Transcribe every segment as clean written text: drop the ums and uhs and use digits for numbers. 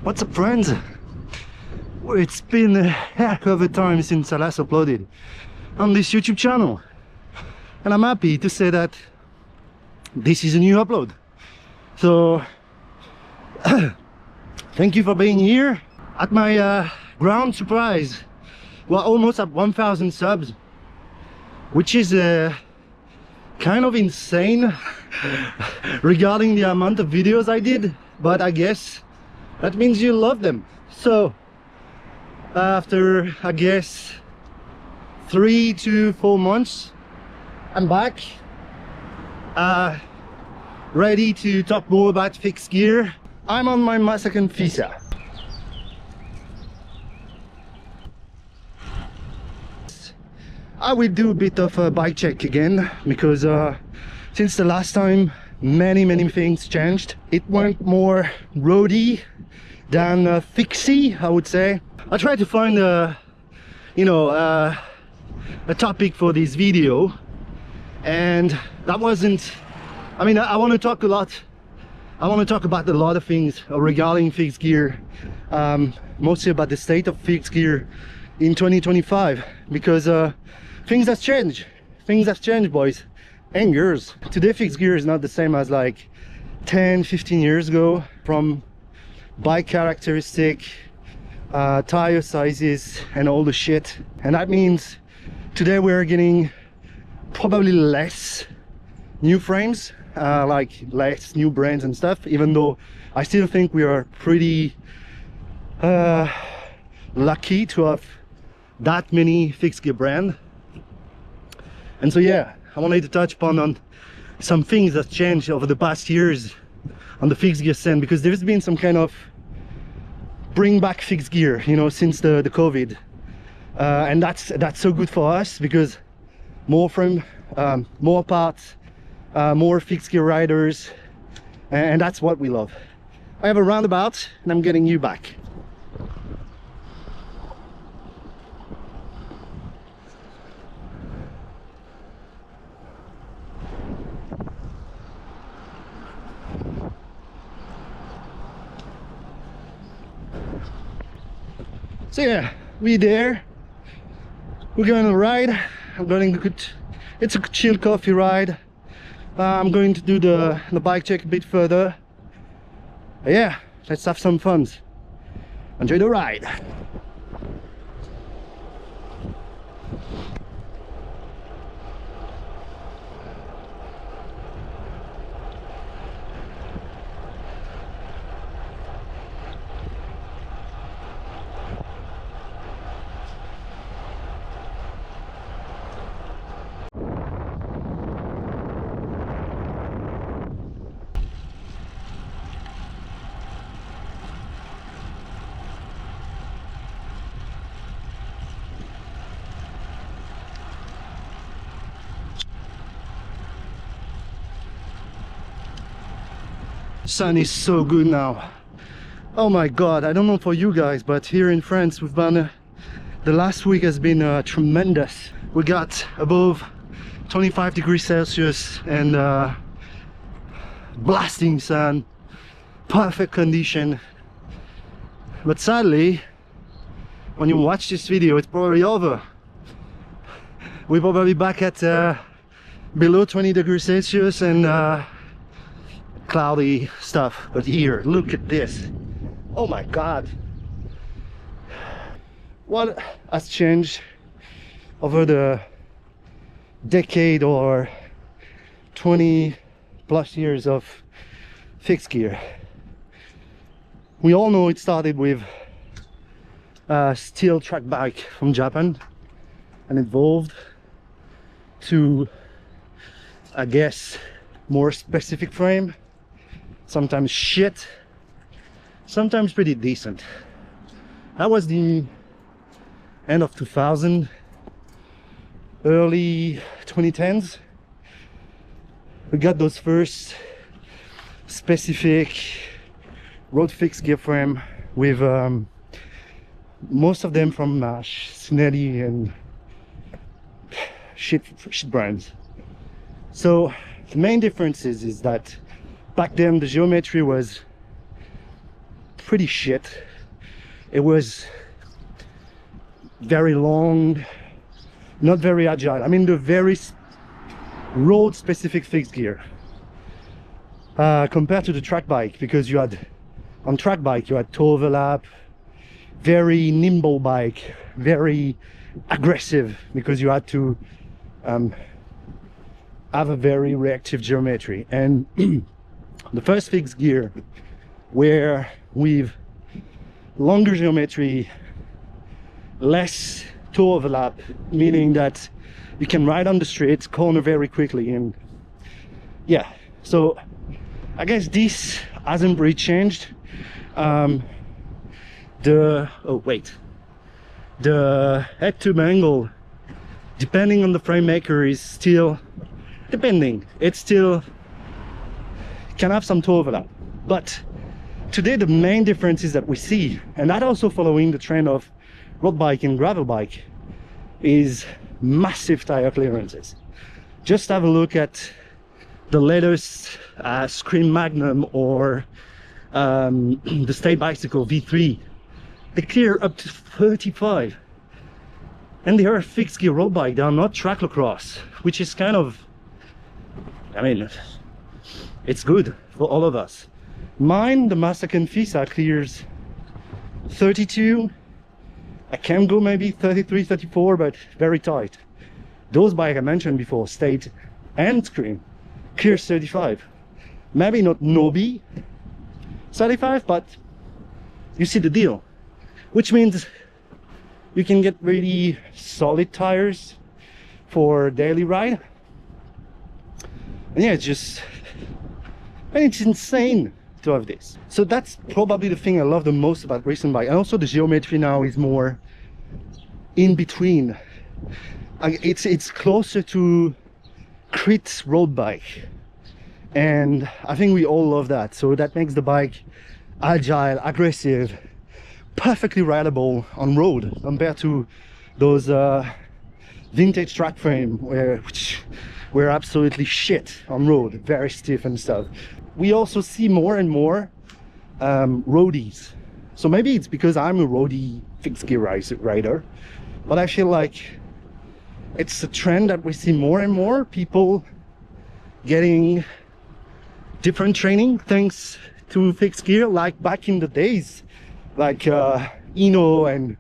What's up, friends? Well, it's been a heck of a time since I last uploaded on this YouTube channel, and I'm happy to say that this is a new upload. So thank you for being here. At my ground surprise, we're almost at 1,000 subs, which is kind of insane regarding the amount of videos I did, but I guess that means you love them. So after, I guess, 3 to 4 months, I'm back, ready to talk more about fixed gear. I'm on my Massacan Fissa. I will do a bit of a bike check again, because since the last time many things changed. It went more roady than fixie, I would say. I tried to find a topic for this video, and that wasn't, I mean, I want to talk a lot. I want to talk about a lot of things regarding fixed gear, mostly about the state of fixed gear in 2025, because things have changed. Things have changed, boys and girls. Today fixed gear is not the same as like 10-15 years ago, from bike characteristic, tire sizes and all the shit. And that means today we're getting probably less new frames, like less new brands and stuff, even though I still think we are pretty lucky to have that many fixed gear brand. And so yeah, I wanted to touch upon on some things that changed over the past years on the fixed gear scene, because there's been some kind of bring back fixed gear, you know, since the COVID, and that's so good for us, because more frame, more parts, more fixed gear riders, and that's what we love. I have a roundabout and I'm getting you back. So yeah, we're there. We're going to ride. I'm going to, it's a chill coffee ride. I'm going to do the bike check a bit further. But yeah, let's have some fun. Enjoy the ride. Sun is so good now. Oh my god, I don't know for you guys, but here in France we've been the last week has been tremendous. We got above 25 degrees Celsius and blasting sun, perfect condition. But sadly, when you watch this video, it's probably over. We're probably back at below 20 degrees Celsius and cloudy stuff. But here, look at this. Oh my god, what has changed over the decade or 20 plus years of fixed gear? We all know it started with a steel track bike from Japan and evolved to, I guess, more specific frame, sometimes shit, sometimes pretty decent. That was the end of 2000, early 2010s. We got those first specific road fixed gear frame with most of them from Snelly and shit brands. So the main difference is that back then the geometry was pretty shit. It was very long, not very agile. I mean, the very road specific fixed gear compared to the track bike, because you had on track bike you had toe overlap, very nimble bike, very aggressive, because you had to have a very reactive geometry. And the first fixed gear where with longer geometry, less toe overlap, meaning that you can ride on the street corner very quickly. And yeah, so I guess this hasn't really changed. The head tube angle, depending on the frame maker, is still it's still can have some toe overlap. But today the main difference is that we see, and that also following the trend of road bike and gravel bike, is massive tire clearances. Just have a look at the latest Scream Magnum or the State Bicycle V3. They clear up to 35, and they are a fixed gear road bike. They are not tracklocross, which is kind of, I mean, it's good for all of us. Mine, the Massacan Fissa, clears 32. I can go maybe 33, 34, but very tight. Those bikes I mentioned before, State and Scream, clears 35. Maybe not Nobi 35, but you see the deal. Which means you can get really solid tires for daily ride. And yeah, it's just, and it's insane to have this. So that's probably the thing I love the most about racing bike. And also the geometry now is more in between. It's closer to crit road bike, and I think we all love that. So that makes the bike agile, aggressive, perfectly rideable on road, compared to those vintage track frame which were absolutely shit on road, very stiff and stuff. We also see more and more roadies. So maybe it's because I'm a roadie fixed gear rider, but I feel like it's a trend that we see more and more people getting different training thanks to fixed gear, like back in the days, like Eno and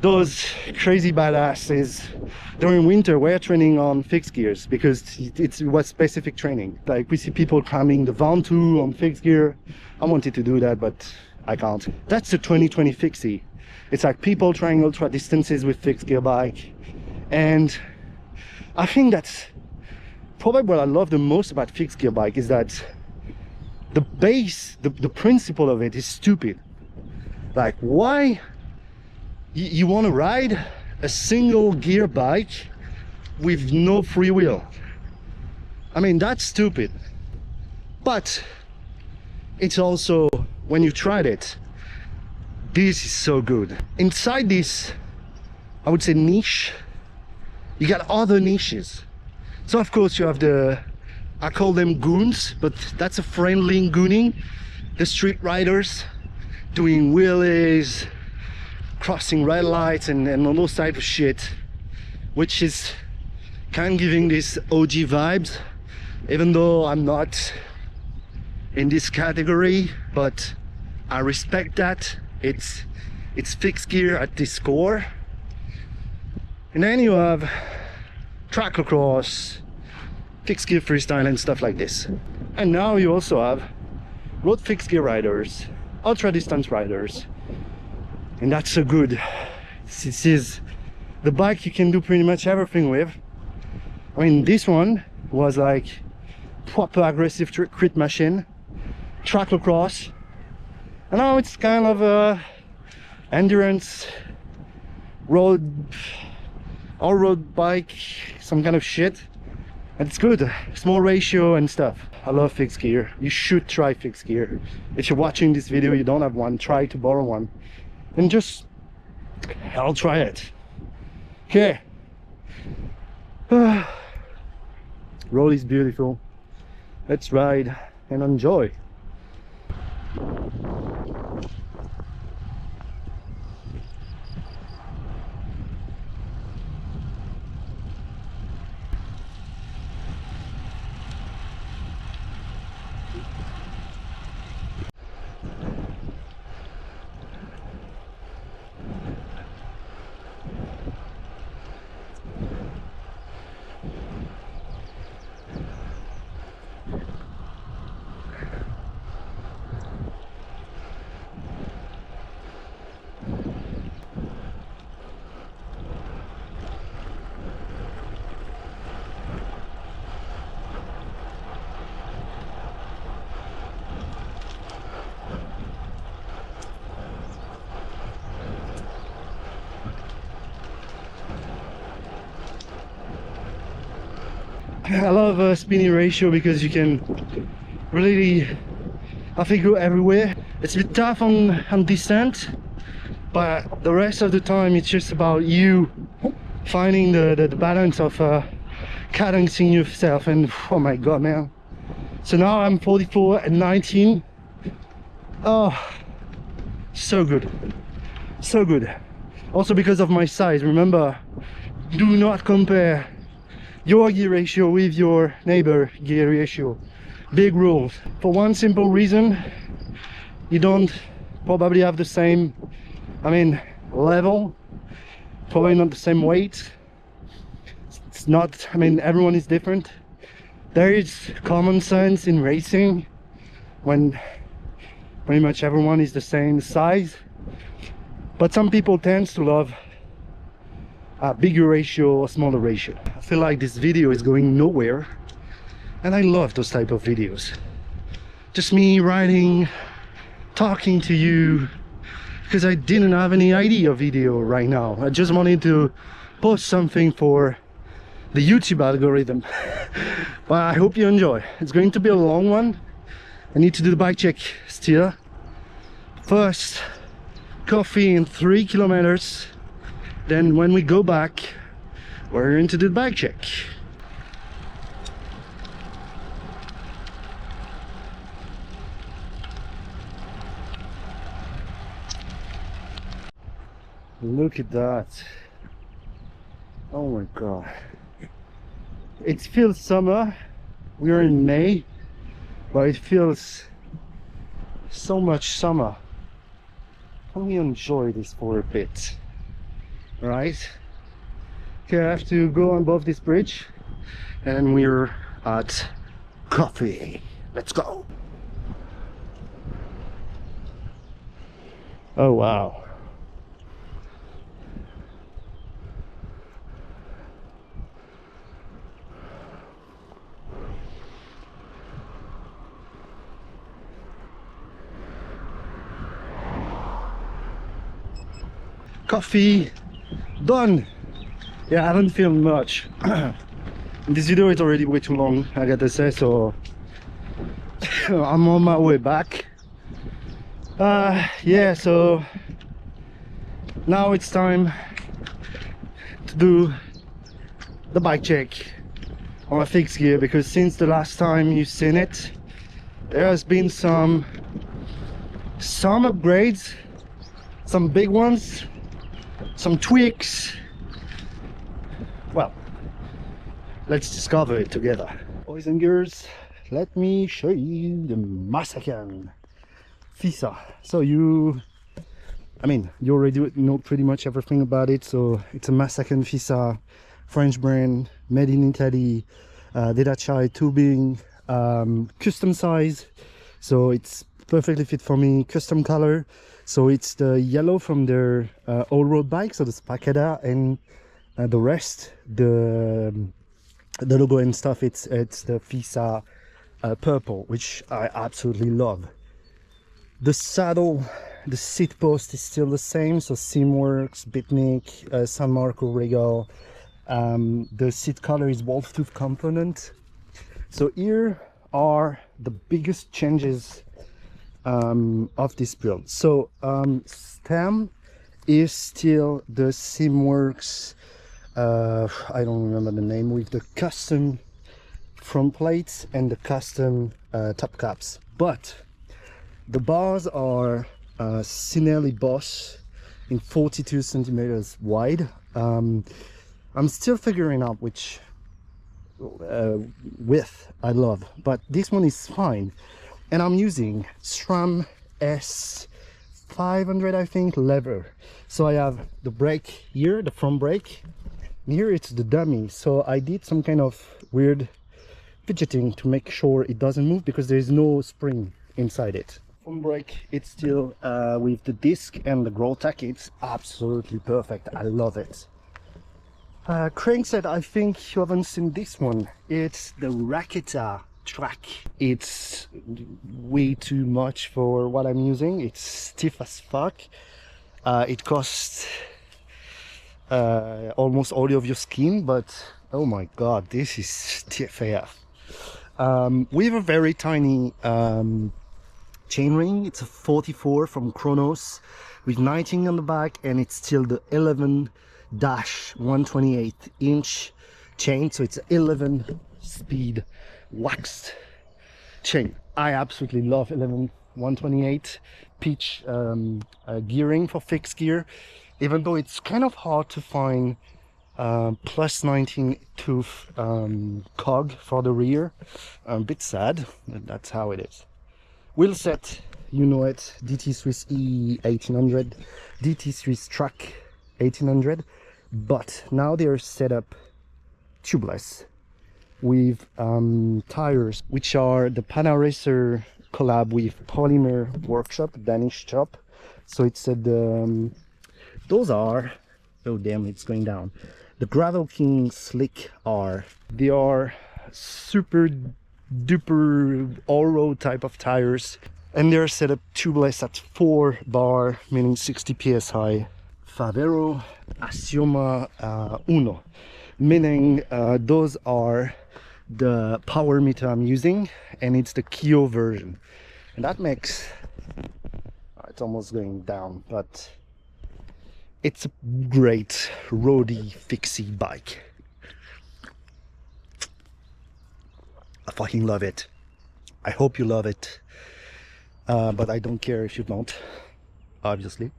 those crazy badasses during winter were training on fixed gears because it was specific training. Like we see people climbing the Ventoux on fixed gear. I wanted to do that, but I can't. That's the 2020 Fixie. It's like people trying ultra distances with fixed gear bike. And I think that's probably what I love the most about fixed gear bike, is that the base, the principle of it is stupid. Like, why you want to ride a single gear bike with no free wheel? I mean, that's stupid. But it's also, when you tried it, this is so good. Inside this, I would say, niche, you got other niches. So of course you have the, I call them goons, but that's a friendly gooning, the street riders doing wheelies, crossing red lights and all those type of shit, which is kind of giving this OG vibes, even though I'm not in this category, but I respect that. It's fixed gear at this core. And then you have tracklocross, fixed gear freestyle and stuff like this. And now you also have road fixed gear riders, ultra distance riders, and that's so good. This is the bike you can do pretty much everything with. I mean, this one was like proper aggressive crit machine, tracklocross, and now it's kind of a endurance road, all-road bike, some kind of shit. And it's good, small ratio and stuff. I love fixed gear. You should try fixed gear. If you're watching this video, you don't have one, try to borrow one, and just, I'll try it. Okay. Road is beautiful. Let's ride and enjoy. I love spinning ratio because you can really, I think, go everywhere. It's a bit tough on descent, but the rest of the time it's just about you finding the balance of cadencing yourself. And oh my god, man. So now I'm 44 and 19. Oh, so good, so good. Also because of my size, remember, do not compare your gear ratio with your neighbor gear ratio. Big rules. For one simple reason, you don't probably have the same, I mean, level, probably not the same weight. It's not, I mean, everyone is different. There is common sense in racing when pretty much everyone is the same size, but some people tend to love a bigger ratio or smaller ratio. I feel like this video is going nowhere, and I love those type of videos. Just me riding, talking to you, because I didn't have any idea of video right now. I just wanted to post something for the YouTube algorithm. But I hope you enjoy. It's going to be a long one. I need to do the bike check still. First, coffee in 3 kilometers. Then when we go back, we're going to do the bike check. Look at that. Oh my god. It feels summer. We're in May, but it feels so much summer. Can we enjoy this for a bit? Right? Okay, I have to go above this bridge, and we're at coffee. Let's go. Oh wow. Coffee done. Yeah, I haven't filmed much. This video is already way too long, I gotta say, so I'm on my way back. Yeah, so now it's time to do the bike check on my fixed gear, because since the last time you've seen it, there has been some upgrades, some big ones, some tweaks. Well, let's discover it together. Boys and girls, let me show you the Massacan Fissa. So you already know pretty much everything about it. So it's a Massacan Fissa, French brand, made in Italy, detachai tubing, custom size, so it's perfectly fit for me. Custom color, so it's the yellow from their all-road bike, so the Raketa, and the rest, the logo and stuff, it's the Fissa purple, which I absolutely love. The saddle, the seat post is still the same, so Simworks, Bitnik, San Marco Regal. The seat color is wolf tooth component. So here are the biggest changes of this build. So stem is still the Simworks, I don't remember the name, with the custom front plates and the custom top caps, but the bars are Sinelli Boss in 42 centimeters wide. I'm still figuring out which width I love, but this one is fine. And I'm using SRAM S500, I think, lever. So I have the brake here, the front brake, and here it's the dummy. So I did some kind of weird fidgeting to make sure it doesn't move, because there is no spring inside it. Front brake, it's still with the disc and the Growtech. It's absolutely perfect. I love it. Crankset, I think you haven't seen this one. It's the Raketa Track. It's way too much for what I'm using. It's stiff as fuck. It costs almost all of your skin, but Oh my god, this is TFAF. We have a very tiny chainring. It's a 44 from Kronos with 19 on the back, and it's still the 11-128 inch chain, so it's 11 speed waxed chain. I absolutely love 11-128 pitch gearing for fixed gear, even though it's kind of hard to find plus 19 tooth cog for the rear. A bit sad, but that's how it is. Wheel set, you know it, DT Swiss E 1800, DT Swiss Track 1800, but now they're set up tubeless with tires which are the Panaracer collab with Polymer Workshop, Danish shop. So it's those are, oh damn, it's going down, the Gravel King Slick R. They are super duper all-road type of tires, and they're set up tubeless at 4 bar, meaning 60 psi. Favero Asioma Uno, meaning those are the power meter I'm using, and it's the Kyo version, and that makes it's almost going down, but it's a great roady fixie bike. I fucking love it. I hope you love it, but I don't care if you don't, obviously.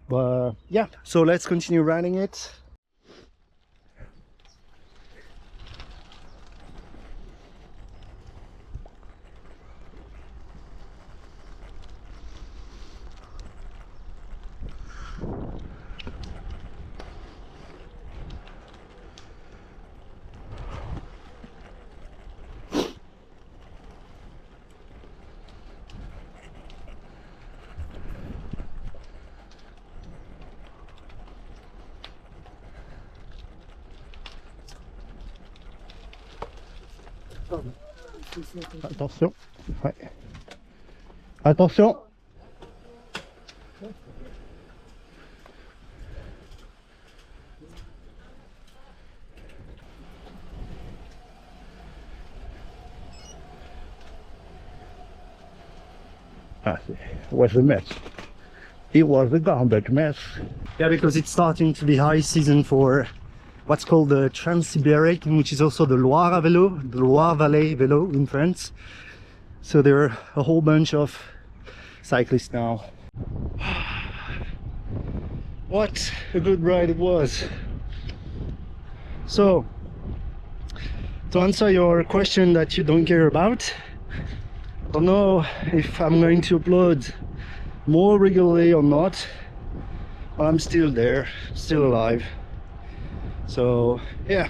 But yeah, so let's continue riding it. Attention, ouais. Attention. It was a mess. It was a garbage mess. Yeah, because it's starting to be high season for what's called the Trans-Siberian, which is also the Loire Vélo, the Loire Valley Vélo in France. So there are a whole bunch of cyclists now. What a good ride it was. So, to answer your question that you don't care about, I don't know if I'm going to upload more regularly or not, but I'm still there, still alive. So yeah,